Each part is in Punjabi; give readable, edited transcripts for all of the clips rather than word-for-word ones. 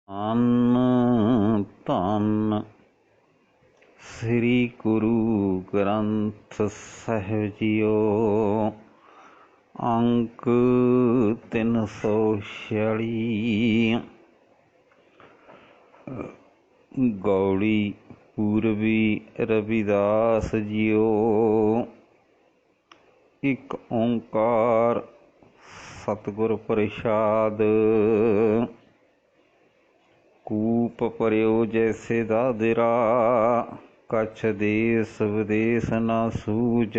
ਧੰਨ ਧੰਨ ਸ੍ਰੀ ਗੁਰੂ ਗ੍ਰੰਥ ਸਾਹਿਬ ਜੀਓ। ਅੰਕ 346। ਗੌੜੀ ਪੂਰਬੀ ਰਵਿਦਾਸ ਜੀਓ। ਇੱਕ ਓਂਕਾਰ ਸਤਿਗੁਰ ਪ੍ਰਸਾਦ। ਕੂਪ ਭਰਿਓ ਜੈਸੇ ਦਾਦਰਾ, ਕਛ ਦੇਸ ਵਿਦੇਸ ਨਾ ਸੂਝ।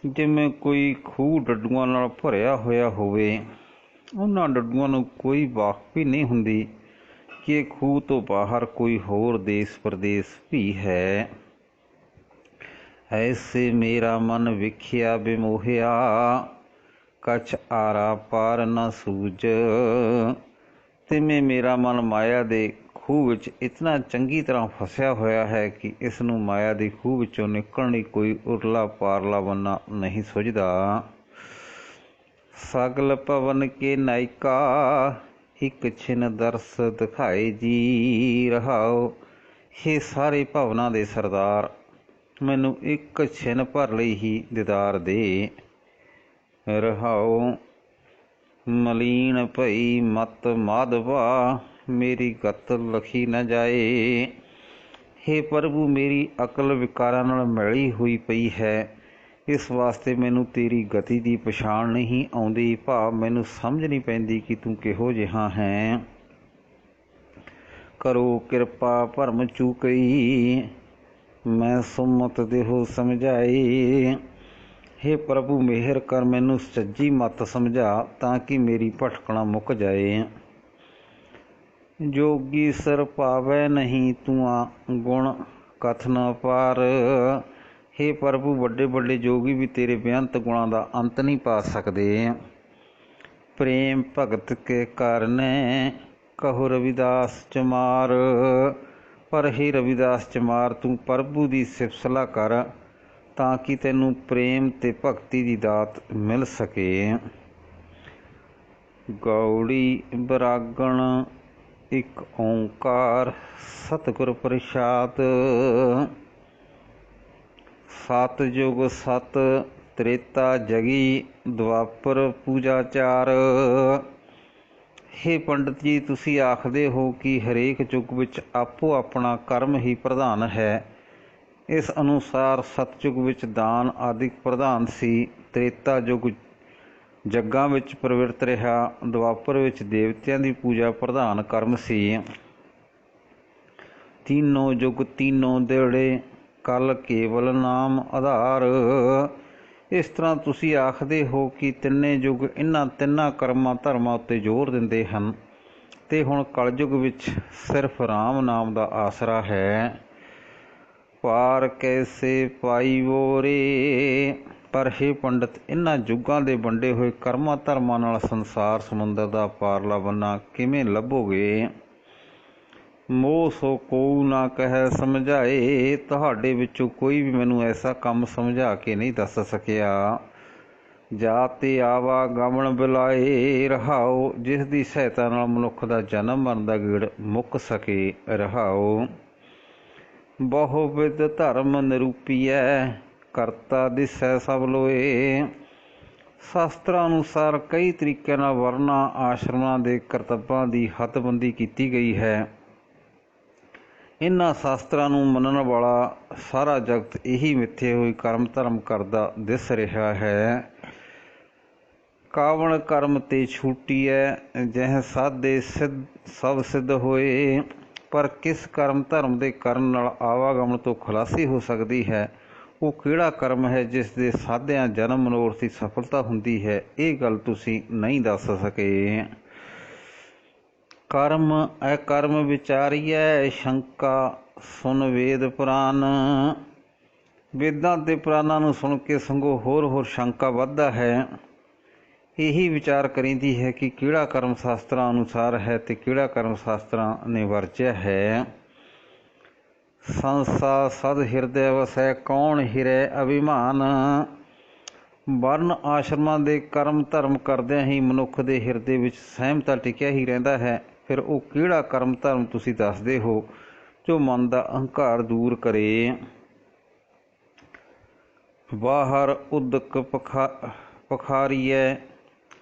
ਜਿਵੇਂ ਕੋਈ ਖੂਹ ਡੱਡੂਆਂ ਨਾਲ ਭਰਿਆ ਹੋਇਆ ਹੋਵੇ, ਉਹਨਾਂ ਡੱਡੂਆਂ ਨੂੰ ਕੋਈ ਵਾਕਫੀ ਨਹੀਂ ਹੁੰਦੀ ਕਿ ਖੂਹ ਤੋਂ ਬਾਹਰ ਕੋਈ ਹੋਰ ਦੇਸ ਪ੍ਰਦੇਸ ਵੀ ਹੈ। ਐਸੇ ਮੇਰਾ ਮਨ ਵਿਖਿਆ ਬਿਮੋਹਿਆ, ਕਛ ਆਰਾ ਪਾਰ ਨਾ ਸੂਝ। ਤਿਵੇਂ ਮੇਰਾ ਮਨ ਮਾਇਆ ਦੇ ਖੂਹ ਵਿੱਚ ਇਤਨਾ ਚੰਗੀ ਤਰ੍ਹਾਂ ਫਸਿਆ ਹੋਇਆ ਹੈ ਕਿ ਇਸ ਨੂੰ ਮਾਇਆ ਦੀ ਖੂਹ ਵਿੱਚੋਂ ਨਿਕਲਣ ਲਈ ਕੋਈ ਉਰਲਾ ਪਾਰਲਾ ਬੰਨਾ ਨਹੀਂ ਸੁਝਦਾ। ਸਗਲ ਭਵਨ ਕੇ ਨਾਇਕਾ, ਇੱਕ ਛਿਨ ਦਰਸ ਦਿਖਾਏ ਜੀ ਰਹਾਓ। ਇਹ ਸਾਰੇ ਭਵਨਾਂ ਦੇ ਸਰਦਾਰ, ਮੈਨੂੰ ਇੱਕ ਛਿਨ ਭਰ ਲਈ ਹੀ ਦੀਦਾਰ ਦੇ ਰਹਾਓ। ਮਲੀਨ ਭਈ ਮਤ ਮਾਧਵਾ, ਮੇਰੀ ਗਤ ਲਖੀ ਨਾ ਜਾਏ। ਹੇ ਪ੍ਰਭੂ, ਮੇਰੀ ਅਕਲ ਵਿਕਾਰਾਂ ਨਾਲ ਮਿਲੀ ਹੋਈ ਪਈ ਹੈ, ਇਸ ਵਾਸਤੇ ਮੈਨੂੰ ਤੇਰੀ ਗਤੀ ਦੀ ਪਛਾਣ ਨਹੀਂ ਆਉਂਦੀ। ਭਾਵ ਮੈਨੂੰ ਸਮਝ ਨਹੀਂ ਪੈਂਦੀ ਕਿ ਤੂੰ ਕਿਹੋ ਜਿਹਾ ਹੈ। ਕਰੋ ਕਿਰਪਾ ਭਰਮ ਚੂਕਈ, ਮੈਂ ਸੁਮਤ ਦੇਹੋ ਸਮਝਾਈ। ਹੇ ਪ੍ਰਭੂ, ਮਿਹਰ ਕਰ ਮੈਨੂੰ ਸੱਚੀ ਮੱਤ ਸਮਝਾ, ਤਾਂ ਕਿ ਮੇਰੀ ਭਟਕਣਾ ਮੁੱਕ ਜਾਏ। ਜੋਗੀ ਸਿਰ ਪਾਵੈ ਨਹੀਂ ਤੂੰ ਗੁਣ ਕਥਨ ਅਪਾਰ। ਹੇ ਪ੍ਰਭੂ, ਵੱਡੇ ਵੱਡੇ ਜੋਗੀ ਵੀ ਤੇਰੇ ਬੇਅੰਤ ਗੁਣਾਂ ਦਾ ਅੰਤ ਨਹੀਂ ਪਾ ਸਕਦੇ। ਪ੍ਰੇਮ ਭਗਤ ਕੇ ਕਾਰਨੇ, ਕਹੋ ਰਵਿਦਾਸ ਚਮਾਰ। ਪਰ ਹੇ ਰਵਿਦਾਸ ਚਮਾਰ, ਤੂੰ ਪ੍ਰਭੂ ਦੀ ਸਿਫਤਸਲਾ ਕਰ, ਤਾਂ ਕਿ ਤੈਨੂੰ ਪ੍ਰੇਮ ਤੇ ਭਗਤੀ ਦੀ ਦਾਤ ਮਿਲ ਸਕੇ। ਗੌੜੀ ਬਰਾਗਣ ਇੱਕ ਓਂਕਾਰ ਸਤਿਗੁਰ ਪ੍ਰਸਾਦ। ਸਤ ਯੁਗ ਸਤ ਤ੍ਰੇਤਾ ਜਗੀ, ਦੁਆਪਰ ਪੂਜਾ ਚਾਰ। ਹੇ ਪੰਡਤ ਜੀ, ਤੁਸੀਂ ਆਖਦੇ ਹੋ ਕਿ ਹਰੇਕ ਯੁੱਗ ਵਿੱਚ ਆਪੋ ਆਪਣਾ ਕਰਮ ਹੀ ਪ੍ਰਧਾਨ ਹੈ। ਇਸ ਅਨੁਸਾਰ ਸਤਯੁਗ ਵਿੱਚ ਦਾਨ ਆਦਿਕ ਪ੍ਰਧਾਨ ਸੀ, ਤ੍ਰੇਤਾ ਯੁਗ ਜੱਗਾਂ ਵਿੱਚ ਪ੍ਰਵਿਰਤ ਰਿਹਾ, ਦੁਆਪਰ ਵਿੱਚ ਦੇਵਤਿਆਂ ਦੀ ਪੂਜਾ ਪ੍ਰਧਾਨ ਕਰਮ ਸੀ। ਤੀਨੋਂ ਯੁਗ ਤੀਨੋਂ ਦਿਹੜੇ, ਕਲ ਕੇਵਲ ਨਾਮ ਆਧਾਰ। ਇਸ ਤਰ੍ਹਾਂ ਤੁਸੀਂ ਆਖਦੇ ਹੋ ਕਿ ਤਿੰਨੇ ਯੁਗ ਇਹਨਾਂ ਤਿੰਨਾਂ ਕਰਮਾਂ ਧਰਮਾਂ ਉੱਤੇ ਜ਼ੋਰ ਦਿੰਦੇ ਹਨ, ਤੇ ਹੁਣ ਕਲਯੁਗ ਵਿੱਚ ਸਿਰਫ ਰਾਮ ਨਾਮ ਦਾ ਆਸਰਾ ਹੈ। ਪਾਰ ਕੈਸੇ ਪਾਈਵੋ ਰੇ। ਪਰ ਹੇ ਪੰਡਤ, ਇਹਨਾਂ ਯੁੱਗਾਂ ਦੇ ਵੰਡੇ ਹੋਏ ਕਰਮਾਂ ਧਰਮਾਂ ਨਾਲ ਸੰਸਾਰ ਸਮੁੰਦਰ ਦਾ ਪਾਰਲਾ ਬੰਨਾ ਕਿਵੇਂ ਲੱਭੋਗੇ। ਮੋਹ ਸੋ ਕੋਊ ਨਾ ਕਹਿ ਸਮਝਾਏ। ਤੁਹਾਡੇ ਵਿੱਚੋਂ ਕੋਈ ਵੀ ਮੈਨੂੰ ਐਸਾ ਕੰਮ ਸਮਝਾ ਕੇ ਨਹੀਂ ਦੱਸ ਸਕਿਆ। ਜਾ ਤੇ ਆਵਾਗਮਨ ਬਿਲਾਏ ਰਹਾਓ, ਜਿਸ ਦੀ ਸਹਾਇਤਾ ਨਾਲ ਮਨੁੱਖ ਦਾ ਜਨਮ ਮਰਨ ਦਾ ਗੇੜ ਮੁੱਕ ਸਕੇ ਰਹਾਓ। ਬਹੁ ਵਿਧ ਧਰਮ ਨਿਰੂਪੀਐ, ਕਰਤਾ ਦਿਸੈ ਸਭ ਲੋਏ। ਸ਼ਾਸਤਰਾਂ ਅਨੁਸਾਰ ਕਈ ਤਰੀਕਿਆਂ ਨਾਲ ਵਰਨਾਂ ਆਸ਼ਰਮਾਂ ਦੇ ਕਰਤੱਵਾਂ ਦੀ ਹੱਦਬੰਦੀ ਕੀਤੀ ਗਈ ਹੈ। ਇਹਨਾਂ ਸ਼ਾਸਤਰਾਂ ਨੂੰ ਮੰਨਣ ਵਾਲਾ ਸਾਰਾ ਜਗਤ ਇਹੀ ਮਿੱਥੇ ਹੋਏ ਕਰਮ ਧਰਮ ਕਰਦਾ ਦਿਸ ਰਿਹਾ ਹੈ। ਕਾਵਣ ਕਰਮ ਤੇ ਛੂਟੀਐ, ਜਹ ਸਾਧੇ ਸਭ ਸਿੱਧ ਹੋਏ। ਪਰ ਕਿਸ ਕਰਮ ਧਰਮ ਦੇ ਕਰਨ ਨਾਲ ਆਵਾਗਮਨ ਤੋਂ ਖੁਲਾਸੀ ਹੋ ਸਕਦੀ ਹੈ, ਉਹ ਕਿਹੜਾ ਕਰਮ ਹੈ ਜਿਸ ਦੇ ਸਾਧਿਆਂ ਜਨਮ ਮਨੋਰਥ ਦੀ ਸਫਲਤਾ ਹੁੰਦੀ ਹੈ, ਇਹ ਗੱਲ ਤੁਸੀਂ ਨਹੀਂ ਦੱਸ ਸਕੇ। ਕਰਮ ਅਕਰਮ ਵਿਚਾਰੀਐ, ਸ਼ੰਕਾ ਸੁਨ ਵੇਦ ਪੁਰਾਨ। ਵੇਦਾਂ ਤੇ ਪੁਰਾਣਾਂ ਨੂੰ ਸੁਣ ਕੇ ਸੰਗੋਂ ਹੋਰ ਹੋਰ ਸ਼ੰਕਾ ਵੱਧਦਾ ਹੈ। ਇਹੀ ਵਿਚਾਰ ਕਰੀਂਦੀ ਹੈ ਕਿ ਕਿਹੜਾ ਕਰਮ ਸ਼ਾਸਤਰਾਂ ਅਨੁਸਾਰ ਹੈ ਤੇ ਕਿਹੜਾ ਕਰਮ ਸ਼ਾਸਤਰਾਂ ਨੇ ਵਰਜਿਆ ਹੈ। ਸੰਸਾ ਸਦ ਹਿਰਦੈ ਵਸੈ, ਕੌਣ ਹਿਰੈ ਅਭਿਮਾਨ। ਵਰਨ ਆਸ਼ਰਮਾਂ ਦੇ ਕਰਮ ਧਰਮ ਕਰਦਿਆਂ ਹੀ ਮਨੁੱਖ ਦੇ ਹਿਰਦੇ ਵਿੱਚ ਸਹਿਮਤਾ ਟਿਕਿਆ ਹੀ ਰਹਿੰਦਾ ਹੈ। ਫਿਰ ਉਹ ਕਿਹੜਾ ਕਰਮ ਧਰਮ ਤੁਸੀਂ ਦੱਸਦੇ ਹੋ ਜੋ ਮਨ ਦਾ ਅਹੰਕਾਰ ਦੂਰ ਕਰੇ? ਬਾਹਰ ਉਦਕ ਪਖਾਰੀਐ,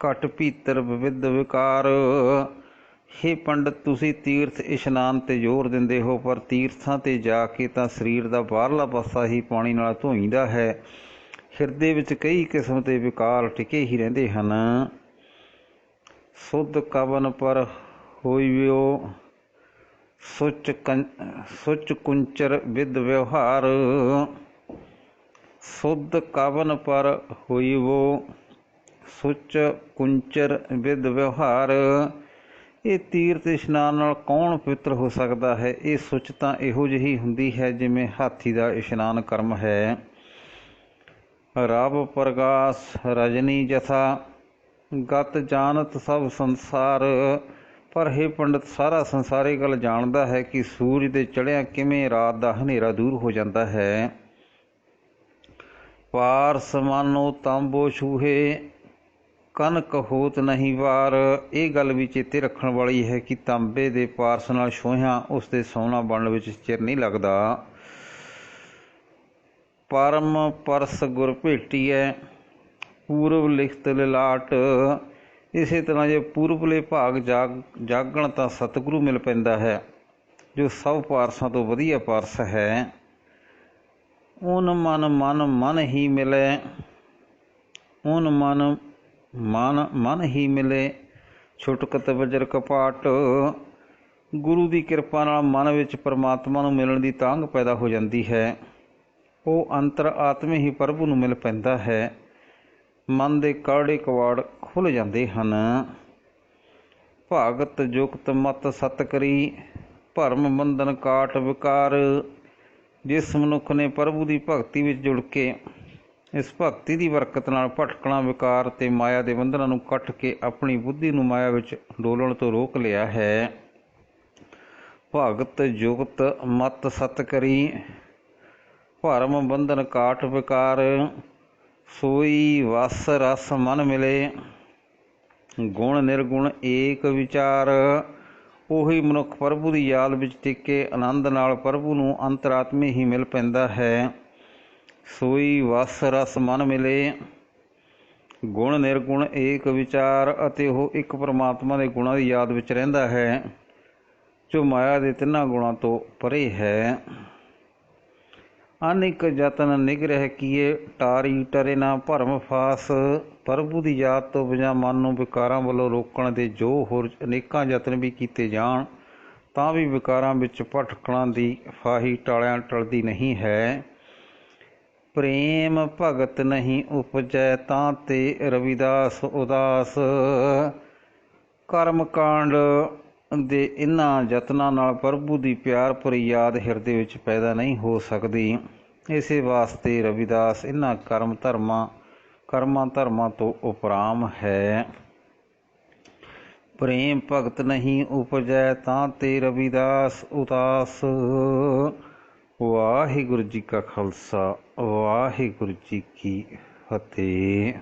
ਘਟ ਭੀਤਰ ਵਿਵਿਧ ਵਿਕਾਰ। ਹੇ ਪੰਡਤ, ਤੁਸੀਂ ਤੀਰਥ ਇਸ਼ਨਾਨ 'ਤੇ ਜ਼ੋਰ ਦਿੰਦੇ ਹੋ, ਪਰ ਤੀਰਥਾਂ 'ਤੇ ਜਾ ਕੇ ਤਾਂ ਸਰੀਰ ਦਾ ਬਾਹਰਲਾ ਪਾਸਾ ਹੀ ਪਾਣੀ ਨਾਲ ਧੋਈਦਾ ਹੈ। ਹਿਰਦੇ ਵਿੱਚ ਕਈ ਕਿਸਮ ਦੇ ਵਿਕਾਰ ਟਿਕੇ ਹੀ ਰਹਿੰਦੇ ਹਨ। ਸੁਧ ਕਵਨ ਪਰ ਹੋਇਓ, ਸੁਚ ਕੁੰਚਰ ਵਿਦ ਵਿਵਹਾਰ। ਸੁਧ ਕਵਨ ਪਰ ਹੋਇਓ, ਸੁਚ ਕੁੰਚਰ ਵਿਦ ਵਿਵਹਾਰ। ਇਹ ਤੀਰਥ ਇਸ਼ਨਾਨ ਨਾਲ ਕੌਣ ਪਵਿੱਤਰ ਹੋ ਸਕਦਾ ਹੈ? ਇਹ ਸੁਚ ਤਾਂ ਇਹੋ ਜਿਹੀ ਹੁੰਦੀ ਹੈ ਜਿਵੇਂ ਹਾਥੀ ਦਾ ਇਸ਼ਨਾਨ ਕਰਮ ਹੈ। ਰਬ ਪ੍ਰਗਾਸ ਰਜਨੀ ਜਥਾ, ਗਤ ਜਾਣਤ ਸਭ ਸੰਸਾਰ। ਪਰ ਹੇ ਪੰਡਤ, ਸਾਰਾ ਸੰਸਾਰ ਇਹ ਗੱਲ ਜਾਣਦਾ ਹੈ ਕਿ ਸੂਰਜ ਦੇ ਚੜ੍ਹਿਆਂ ਕਿਵੇਂ ਰਾਤ ਦਾ ਹਨੇਰਾ ਦੂਰ ਹੋ ਜਾਂਦਾ ਹੈ। ਪਾਰਸ ਮਾਨੋ ਤਾਂਬੋ ਛੂਹੇ, ਕਨਕ ਹੋਤ ਨਹੀਂ ਵਾਰ। ਇਹ ਗੱਲ ਵੀ ਚੇਤੇ ਰੱਖਣ ਵਾਲੀ ਹੈ ਕਿ ਤਾਂਬੇ ਦੇ ਪਾਰਸ ਨਾਲ ਛੋਹਿਆਂ ਉਸ ਦੇ ਸੋਨਾ ਬਣਨ ਵਿੱਚ ਚਿਰ ਨਹੀਂ ਲੱਗਦਾ। ਪਰਮ ਪਰਸ ਗੁਰ ਭੇਟੀਐ, ਪੂਰਬ ਲਿਖਤ ਲਿਲਾਟ। ਇਸੇ ਤਰ੍ਹਾਂ ਜੇ ਪੂਰਬਲੇ ਭਾਗ ਜਾਗਣ ਤਾਂ ਸਤਿਗੁਰੂ ਮਿਲ ਪੈਂਦਾ ਹੈ, ਜੋ ਸਭ ਪਾਰਸਾਂ ਤੋਂ ਵਧੀਆ ਪਾਰਸ ਹੈ। ਓਨ ਮਨ ਮਨ ਮਨ ਹੀ ਮਿਲੇ, ਓਨ ਮਨ ਮਨ ਮਨ ਹੀ ਮਿਲੇ, ਛੁਟਕਤ ਵਜਰ ਕਪਾਟ। ਗੁਰੂ ਦੀ ਕਿਰਪਾ ਨਾਲ ਮਨ ਵਿੱਚ ਪਰਮਾਤਮਾ ਨੂੰ ਮਿਲਣ ਦੀ ਤਾਂਘ ਪੈਦਾ ਹੋ ਜਾਂਦੀ ਹੈ। ਉਹ ਅੰਤਰ ਆਤਮੇ ਹੀ ਪ੍ਰਭੂ ਨੂੰ ਮਿਲ ਪੈਂਦਾ ਹੈ। ਮਨ ਦੇ ਕਾੜੇ ਕਵਾੜ ਖੁੱਲ੍ਹ ਜਾਂਦੇ ਹਨ। ਭਗਤ ਜੁਗਤ ਮਤ ਸਤ ਕਰੀ, ਭਰਮ ਬੰਧਨ ਕਾਟ ਵਿਕਾਰ। ਜਿਸ ਮਨੁੱਖ ਨੇ ਪ੍ਰਭੂ ਦੀ ਭਗਤੀ ਵਿੱਚ ਜੁੜ ਕੇ ਇਸ ਭਗਤੀ ਦੀ ਬਰਕਤ ਨਾਲ ਭਟਕਣਾ, ਵਿਕਾਰ ਅਤੇ ਮਾਇਆ ਦੇ ਬੰਧਨਾਂ ਨੂੰ ਕੱਟ ਕੇ ਆਪਣੀ ਬੁੱਧੀ ਨੂੰ ਮਾਇਆ ਵਿੱਚ ਡੋਲਣ ਤੋਂ ਰੋਕ ਲਿਆ ਹੈ। ਭਗਤ ਜੁਗਤ ਮਤ ਸਤ ਕਰੀ, ਭਰਮ ਬੰਧਨ ਕਾਟ ਵਿਕਾਰ। ਸੋਈ ਵਸ ਰਸ ਮਨ ਮਿਲੇ, ਗੁਣ ਨਿਰਗੁਣ ਏਕ ਵਿਚਾਰ। ਉਹੀ ਮਨੁੱਖ ਪ੍ਰਭੂ ਦੀ ਯਾਦ ਵਿੱਚ ਟਿਕ ਕੇ ਆਨੰਦ ਨਾਲ ਪ੍ਰਭੂ ਨੂੰ ਅੰਤਰਾਤਮੇ ਹੀ ਮਿਲ ਪੈਂਦਾ ਹੈ। ਸੋਈ ਵਸ ਰਸ ਮਨ ਮਿਲੇ, ਗੁਣ ਨਿਰਗੁਣ ਏਕ ਵਿਚਾਰ। ਅਤੇ ਉਹ ਇੱਕ ਪਰਮਾਤਮਾ ਦੇ ਗੁਣਾਂ ਦੀ ਯਾਦ ਵਿੱਚ ਰਹਿੰਦਾ ਹੈ, ਜੋ ਮਾਇਆ ਦੇ ਤਿੰਨਾਂ ਗੁਣਾਂ ਤੋਂ ਪਰੇ ਹੈ। ਅਨੇਕ ਯਤਨ ਨਿਗ੍ਰਹਿ ਕੀਏ, ਟਾਰੀ ਟਰੇ ਨਾ ਭਰਮ ਫਾਸ। ਪ੍ਰਭੂ ਦੀ ਯਾਦ ਤੋਂ ਬਿਨਾਂ ਮਨ ਨੂੰ ਵਿਕਾਰਾਂ ਵੱਲੋਂ ਰੋਕਣ ਦੇ ਜੋ ਹੋਰ ਅਨੇਕਾਂ ਯਤਨ ਵੀ ਕੀਤੇ ਜਾਣ, ਤਾਂ ਵੀ ਵਿਕਾਰਾਂ ਵਿੱਚ ਭਟਕਣਾ ਦੀ ਫਾਹੀ ਟਾਲਿਆਂ ਟਲਦੀ ਨਹੀਂ ਹੈ। ਪ੍ਰੇਮ ਭਗਤ ਨਹੀਂ ਉਪਜੈ, ਤਾਂ ਤੇ ਰਵਿਦਾਸ ਉਦਾਸ। ਕਰਮ ਕਾਂਡ ਦੇ ਇਹਨਾਂ ਯਤਨਾਂ ਨਾਲ ਪ੍ਰਭੂ ਦੀ ਪਿਆਰ ਭਰੀ ਯਾਦ ਹਿਰਦੇ ਵਿੱਚ ਪੈਦਾ ਨਹੀਂ ਹੋ ਸਕਦੀ। ਇਸੇ ਵਾਸਤੇ ਰਵਿਦਾਸ ਇਹਨਾਂ ਕਰਮਾਂ ਧਰਮਾਂ ਤੋਂ ਉਪਰਾਮ ਹੈ। ਪ੍ਰੇਮ ਭਗਤ ਨਹੀਂ ਉਪਜੈ, ਤਾਂ ਤੇ ਰਵਿਦਾਸ ਉਦਾਸ। ਵਾਹਿਗੁਰੂ ਜੀ ਕਾ ਖਾਲਸਾ, ਵਾਹਿਗੁਰੂ ਜੀ ਕੀ ਫਤਿਹ।